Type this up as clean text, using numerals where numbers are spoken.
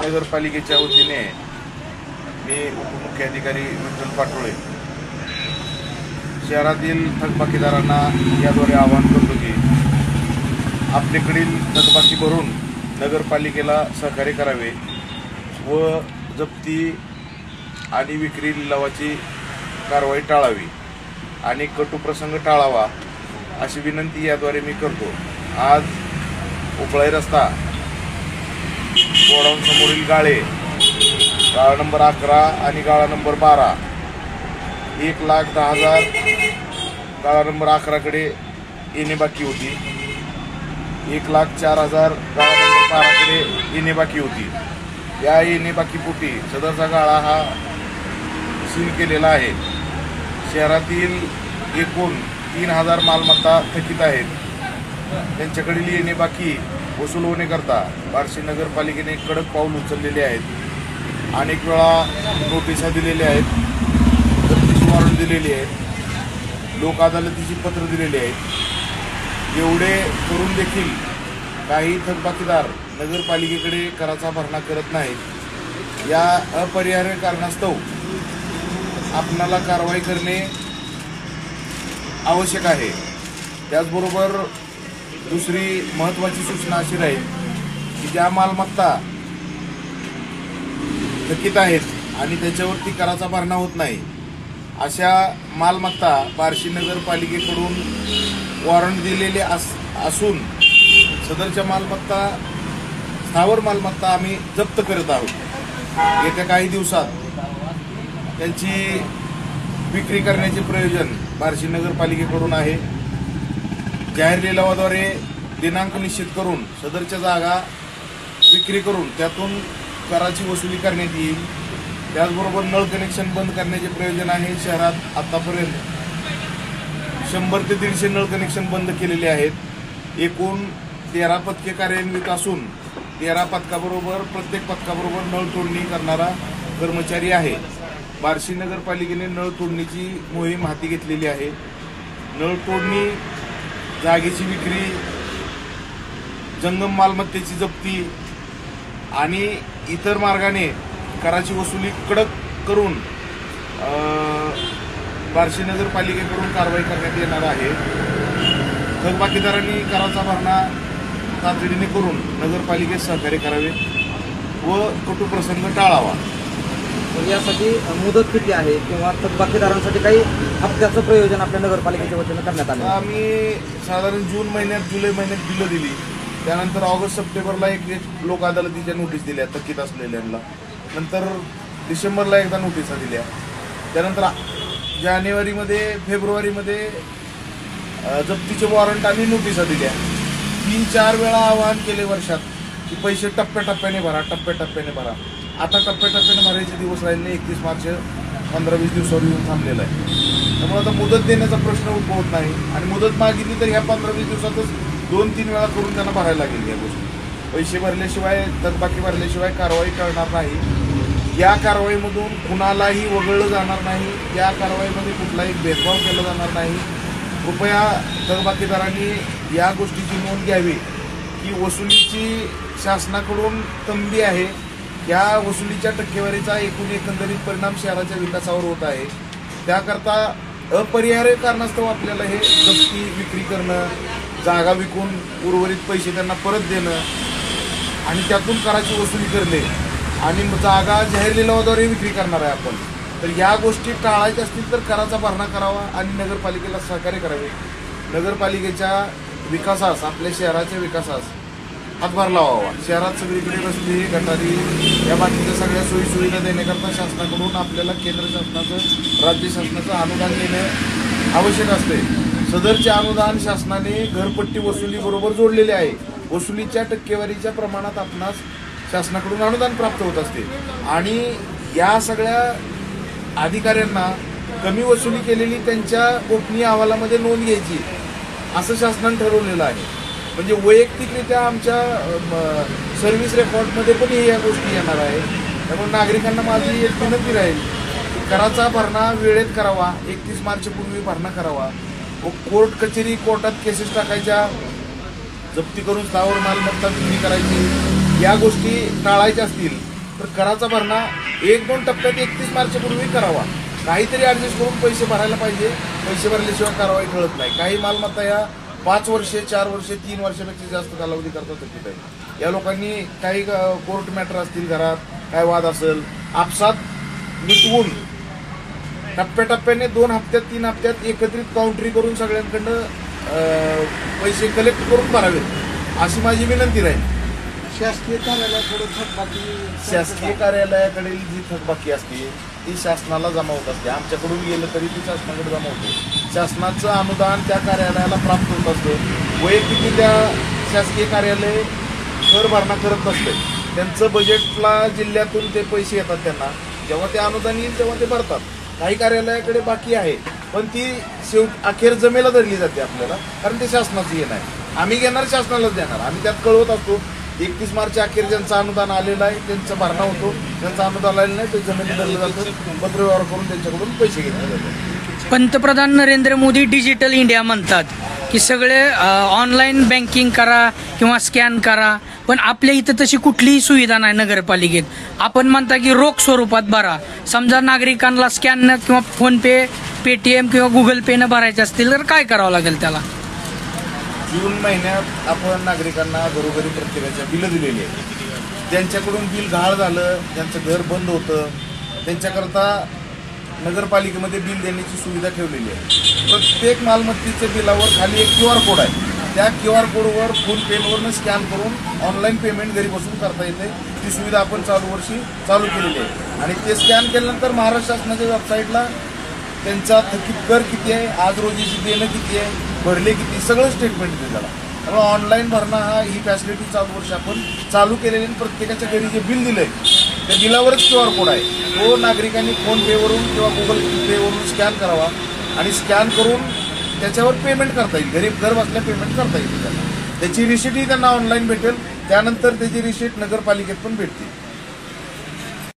नगरपालिकेच्या वतीने मी उपमुख्याधिकारी विठ्ठल पाटोळे शहरातील थकबाकीदारांना याद्वारे आवाहन करतो की आपल्याकडील थकबाकी भरून नगरपालिकेला सहकार्य करावे व जप्ती आणि विक्री लिलावाची कारवाई टाळावी आणि कटुप्रसंग टाळावा अशी विनंती याद्वारे मी करतो। आज उपळाई रस्ता गोडाऊन समोरील गाळे गाळा नंबर 11 आणि गाळा नंबर 12 1,10,000 गाळा नंबर 11 कडे येणे बाकी होती, 1,04,000 गाळा नंबर 12 कडे येणे बाकी होती। या येणे बाकी पोटी सदरचा गाळा हा सील केलेला आहे। शहरातील एकूण 3,000 मालमत्ता थकीत आहेत। त्यांच्याकडील येणे बाकी वसूल होण्याकरता बार्शी नगरपालिकेने कडक पाऊल उचललेले आहेत। अनेक वेळा नोटिसा दिलेल्या आहेत, जप्तीची वॉरंट दिलेली आहेत, लोक अदालतीची पत्र दिलेली आहेत। एवढे करून देखील काही थकबाकीदार नगरपालिकेकडे कराचा भरणा करत नाहीत। या अपरिहार्य कारणास्तव आपणाला कारवाई करणे आवश्यक आहे। त्याचबरोबर दुसरी महत्त्वाची सूचना अशी राहील की ज्या मालमत्ता थकीत आहेत आणि त्याच्यावरती कराचा भरणा होत नाही अशा मालमत्ता बार्शी नगरपालिकेकडून वॉरंट दिलेले असून सदरच्या मालमत्ता स्थावर मालमत्ता आम्ही जप्त करत आहोत। येत्या काही दिवसात त्यांची विक्री करण्याचे प्रयोजन बार्शी नगरपालिकेकडून आहे। जाहीर लिलावाद्वारे दिनांक निश्चित करून सदरच्या जागा विक्री करून त्यातून कराची वसुली करण्यात येईल। त्याचबरोबर नळ कनेक्शन बंद करण्याचे प्रयोजन आहे। शहरात आतापर्यंत 100 ते 150 नळ कनेक्शन बंद केलेले आहेत। एकूण 13 पथके कार्यान्वित असून 13 पथकाबरोबर प्रत्येक पथकाबरोबर नळ तोडणी करणारा कर्मचारी आहे। बार्शी नगरपालिकेने नळ तोडणीची मोहीम हाती घेतलेली आहे। नळ तोडणी, जागेची विक्री, जंगम मालमत्तेची जप्ती आणि इतर मार्गाने कराची वसुली कडक करून बार्शी नगरपालिकेकडून कारवाई करण्यात येणार आहे। थकबाकीदारांनी कराचा भरणा तातडीने करून नगरपालिकेत सहकार्य करावे व कटुप्रसंग टाळावा। यासाठी मुदत किती आहे किंवा थकबाकीदारांसाठी काही हप्त्याचं प्रयोजन आपल्या नगरपालिकेच्या वतीनं करण्यात आलं? आम्ही साधारण जून महिन्यात, जुलै महिन्यात बिलं दिली, त्यानंतर ऑगस्ट सप्टेंबरला एक लोक अदालतीच्या नोटीस दिल्या थकीत असलेल्यांना, नंतर डिसेंबरला एकदा नोटिसा दिल्या, त्यानंतर जानेवारीमध्ये फेब्रुवारीमध्ये जप्तीचे वॉरंट आणि नोटिसा दिल्या। 3-4 वेळा आवाहन केले वर्षात की पैसे टप्प्याटप्प्याने भरा। आता टप्प्याटप्प्याने भरायचे दिवस राहिले, 31 मार्च 15-20 दिवसावर येऊन थांबलेला आहे। त्यामुळे आता मुदत देण्याचा प्रश्न उद्भवत नाही आणि मुदत मागितली तर ह्या 15-20 दिवसातच 2-3 वेळा करून त्यांना भरायला लागेल। या गोष्टी पैसे भरल्याशिवाय, थकबाकी भरल्याशिवाय कारवाई करणार नाही। या कारवाईमधून कुणालाही वगळलं जाणार नाही, या कारवाईमध्ये कुठलाही भेदभाव केला जाणार नाही। कृपया थकबाकीदारांनी या गोष्टीची नोंद घ्यावी की वसुलीची शासनाकडून तंबी आहे। या वसुलीच्या टक्केवारीचा एकंदरीत परिणाम शहराच्या विकासावर होत आहे। त्याकरता अपरिहार्य कारणास्तव आपल्याला हे जप्ती, विक्री करणं, जागा विकून उर्वरित पैसे त्यांना परत देणं आणि त्यातून कराची वसुली करणे आणि जागा जाहीर लिलावाद्वारे विक्री करणार आहे आपण। तर या गोष्टी टाळायच्या असतील तर कराचा भरणा करावा आणि नगरपालिकेला सहकार्य करावे। नगरपालिकेच्या विकासास, आपल्या शहराच्या विकासास हातभार लावावा। शहरात सगळीकडे रस्ते, गटारी या बाकीच्या सगळ्या सोयीसुविधा देण्याकरता शासनाकडून आपल्याला केंद्र शासनाचं, राज्य शासनाचं अनुदान देणं आवश्यक असते। सदरचे अनुदान शासनाने घरपट्टी वसुली बरोबर जोडलेले आहे। वसुलीच्या टक्केवारीच्या प्रमाणात आपणास शासनाकडून अनुदान प्राप्त होत असते आणि या सगळ्या अधिकाऱ्यांना कमी वसुली केलेली त्यांच्या गोपनीय अहवालामध्ये नोंद घ्यायची असं शासनाने ठरवलेलं आहे। म्हणजे वैयक्तिकरित्या आमच्या सर्व्हिस रेकॉर्डमध्ये पण या गोष्टी येणार आहे। त्यामुळे नागरिकांना माझी एक विनंती राहील की कराचा भरणा वेळेत करावा, 31 मार्चपूर्वी भरणा करावा व कोर्टात केसेस टाकायच्या, जप्ती करून स्थावर मालमत्ता विक्री करायची, या गोष्टी टाळायच्या असतील तर कराचा भरणा 1-2 टप्प्यात 31 मार्चपूर्वी करावा. काहीतरी ऍडजस्ट करून पैसे भरायला पाहिजे. पैसे भरल्याशिवाय कारवाई कळत नाही. काही मालमत्ता या 5 वर्षे, 4 वर्षे, 3 वर्षापेक्षा जास्त कालावधी करता थकीत आहे. या लोकांनी काही कोर्ट मॅटर असतील, घरात काय वाद असेल, आपसात मिटवून टप्प्याटप्प्याने 2 हप्त्यात 3 हप्त्यात एकत्रित काउंटरी करून सगळ्यांकडनं पैसे कलेक्ट करून भरावेत अशी माझी विनंती राहील. शासकीय कार्यालयाकडून थकबाकी शासकीय कार्यालयाकडील जी थकबाकी असते ती शासनाला जमा होत असते. आमच्याकडून गेलं तरी ती शासनाकडे जमा होते. शासनाचं अनुदान त्या कार्यालयाला प्राप्त होत असतं. वैयक्तिकरित्या शासकीय कार्यालय कर भरणा करत नसते. त्यांचं बजेटला जिल्ह्यातून ते पैसे येतात त्यांना. जेव्हा ते अनुदान येईल तेव्हा ते भरतात. काही कार्यालयाकडे बाकी आहे पण ती अखेर जमेला धरली जाते आपल्याला, कारण ते शासनाचं येणं आहे. आम्ही घेणार शासनालाच देणार. आम्ही त्यात कळवत असतो 31 मार्च अखेर ज्यांचं अनुदान आलेलं आहे त्यांचा भरणा होतो. ज्यांचं अनुदान आलेलं नाही ते जमिनी धरलं जातं. पत्रव्यवहार करून त्यांच्याकडून पैसे घेतले जातात. पंतप्रधान नरेंद्र मोदी डिजिटल इंडिया म्हणतात की सगळे ऑनलाईन बँकिंग करा किंवा स्कॅन करा, पण आपल्या इथं तशी कुठलीही सुविधा नाही नगरपालिकेत. आपण म्हणता की रोख स्वरूपात भरा. समजा नागरिकांना स्कॅन किंवा फोनपे, पेटीएम किंवा गुगल पेनं भरायचे असतील तर काय करावं लागेल त्याला? जून महिन्यात आपण नागरिकांना घरोघरी प्रत्येकाच्या बिलं दिलेली आहेत. ज्यांच्याकडून बिल गहाळ झालं, ज्यांचं घर बंद होतं, त्यांच्याकरता नगरपालिकेमध्ये बिल देण्याची सुविधा ठेवलेली आहे. प्रत्येक मालमत्तेच्या बिलावर खाली एक QR कोड आहे. त्या QR कोडवर फोन पेवरनं स्कॅन करून ऑनलाईन पेमेंट घरी बसून करता येते. ती सुविधा आपण चालू वर्षी चालू केलेली आहे. आणि ते स्कॅन केल्यानंतर महाराष्ट्र शासनाच्या वेबसाईटला त्यांचा थकीत कर किती आहे, आज रोजीची देणं किती आहे, भरले किती, सगळं स्टेटमेंट येते त्याला. त्यामुळे ऑनलाईन भरणा ही फॅसिलिटी चालू वर्षी आपण चालू केलेली. आणि प्रत्येकाच्या घरी जे बिल दिलंय त्या बिलावरच QR कोड आहे. तो नागरिकांनी फोन पेवरून किंवा गुगल पेवरून स्कॅन करावा आणि स्कॅन करून त्याच्यावर पेमेंट करता येईल. घर बसल्या पेमेंट करता येईल त्यांना. त्याची रिसिटही त्यांना ऑनलाईन भेटेल. त्यानंतर त्याची रिसिट नगरपालिकेत पण भेटते.